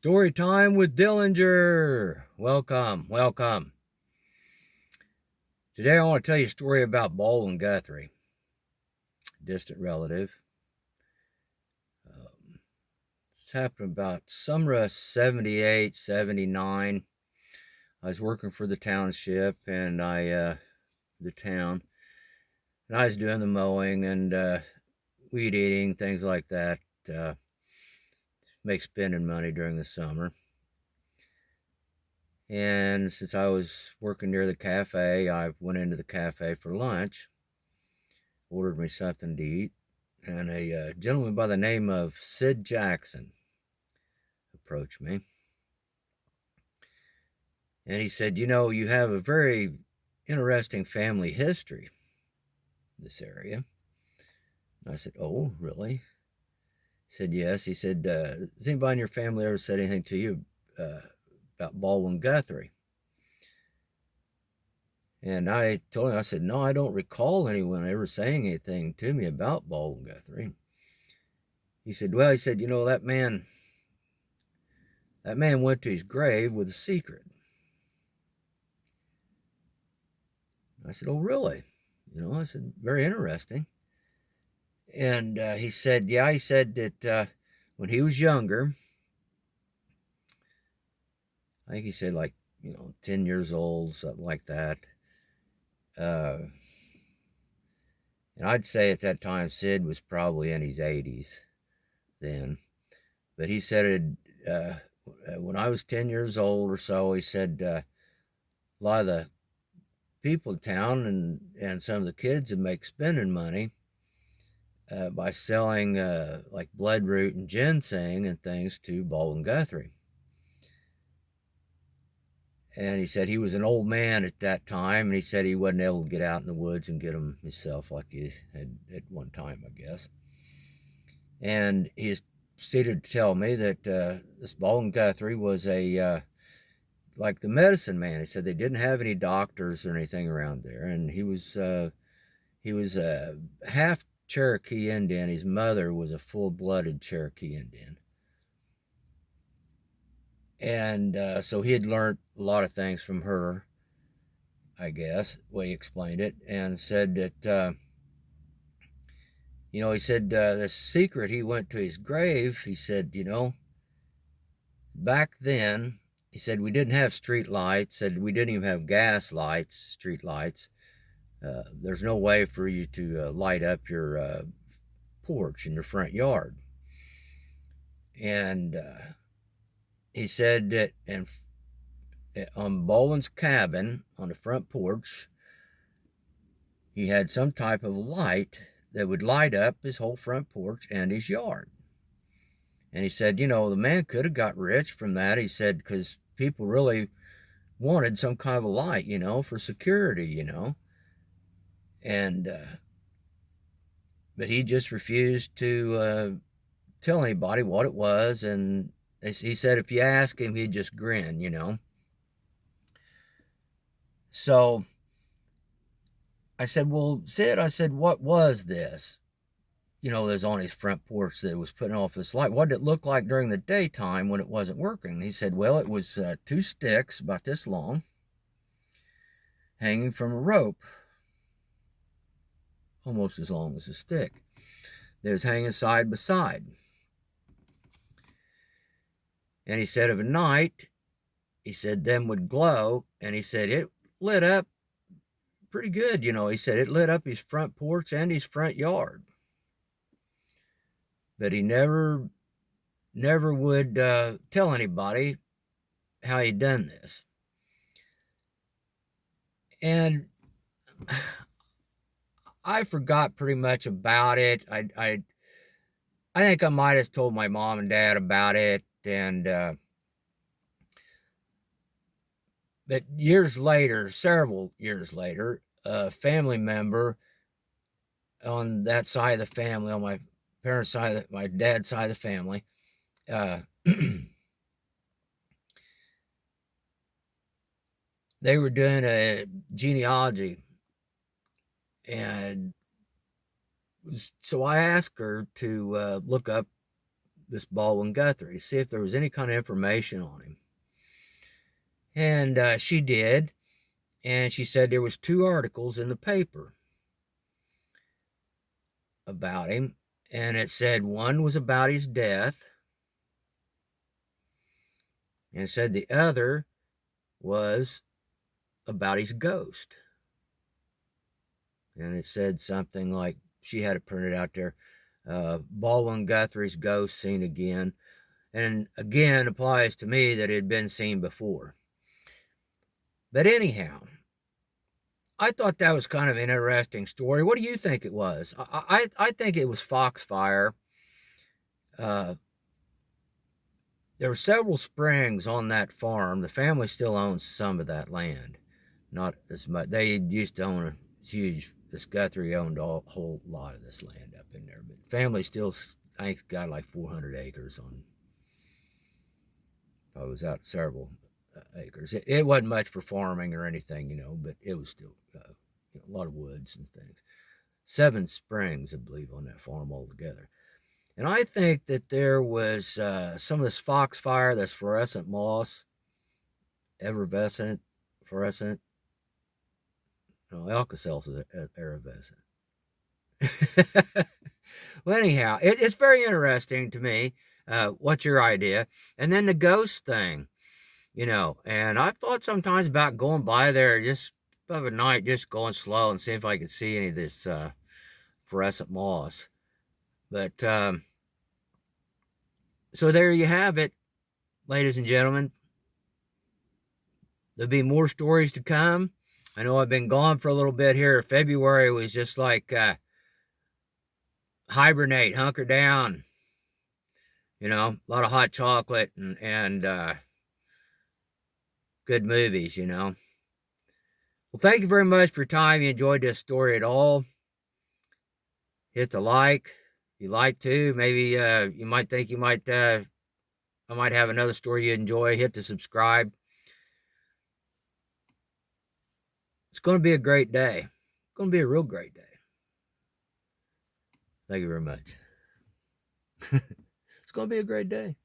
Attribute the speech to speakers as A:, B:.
A: Story time with Dillinger. Welcome, welcome. Today I want to tell you a story about Baldwin Guthrie, distant relative. This happened about summer of 78, 79. I was working for the township and the town, and I was doing the mowing and weed eating, things like that. Uh, Make spending money during the summer. And since I was working near the cafe, I went into the cafe for lunch, ordered me something to eat, and a gentleman by the name of Sid Jackson approached me. And he said, "You know, you have a very interesting family history in this area." I said, "Oh, really?" He said, "Yes." He said, "Has anybody in your family ever said anything to you about Baldwin Guthrie?" And I told him, I said, "No, I don't recall anyone ever saying anything to me about Baldwin Guthrie." He said, "Well," he said, "you know, that man went to his grave with a secret." I said, "Oh, really?" I said, "Very interesting." And he said, "Yeah," he said that when he was younger, I think he said like, 10 years old, something like that. Uh, and I'd say at that time, Sid was probably in his 80s then. But he said, when I was 10 years old or so, he said a lot of the people in town and some of the kids would make spending money by selling like bloodroot and ginseng and things to Baldwin Guthrie. And he said he was an old man at that time, and he said he wasn't able to get out in the woods and get them himself like he had at one time, I guess. And he's proceeded to tell me that this Baldwin Guthrie was like the medicine man. He said they didn't have any doctors or anything around there, and he was a half Cherokee Indian. His mother was a full-blooded Cherokee Indian. And so he had learned a lot of things from her, I guess, the way he explained it, and said that, he said the secret, he went to his grave, he said, back then, he said we didn't have street lights, said we didn't even have gas lights, street lights. There's no way for you to light up your porch in your front yard. And he said that on Baldwin's cabin on the front porch, he had some type of light that would light up his whole front porch and his yard. And he said, the man could have got rich from that. He said, because people really wanted some kind of a light, for security, And, but he just refused to tell anybody what it was. And he said, if you ask him, he'd just grin. So I said, "Well, Sid," I said, "what was this? That's on his front porch that was putting off this light. What did it look like during the daytime when it wasn't working?" He said, "Well, it was two sticks about this long hanging from a rope, almost as long as a stick. They was hanging side by side." And he said of a night, he said them would glow, and he said it lit up pretty good. He said it lit up his front porch and his front yard. But he never would tell anybody how he'd done this. And I forgot pretty much about it. I think I might have told my mom and dad about it, and but years later, several years later, a family member on that side of the family, on my parents' side, my dad's side of the family, they were doing a genealogy, and so I asked her to look up this Baldwin Guthrie to see if there was any kind of information on him. And she did, and she said there was 2 articles in the paper about him, and it said one was about his death, and it said the other was about his ghost. And it said something like, she had it printed out there, Baldwin Guthrie's ghost seen again. And again, applies to me that it had been seen before. But anyhow, I thought that was kind of an interesting story. What do you think it was? I think it was foxfire. There were several springs on that farm. The family still owns some of that land. Not as much. They used to own a huge, this Guthrie owned a whole lot of this land up in there. But family still, I think, got like 400 acres on. I was out several acres. It wasn't much for farming or anything, but it was still a lot of woods and things. 7 springs, I believe, on that farm altogether. And I think that there was some of this foxfire, this fluorescent moss, effervescent, fluorescent. No, Alka-Seltz is effervescent. Well, anyhow, it's very interesting to me. What's your idea? And then the ghost thing, and I've thought sometimes about going by there just of a night, just going slow and see if I could see any of this fluorescent moss. But so there you have it, ladies and gentlemen. There'll be more stories to come. I know I've been gone for a little bit here. February was just like hibernate, hunker down. A lot of hot chocolate and good movies, Well, thank you very much for your time. You enjoyed this story at all. Hit the like. If you like to, maybe you might think I might have another story you enjoy. Hit the subscribe. It's going to be a great day. It's going to be a real great day. Thank you very much. It's going to be a great day.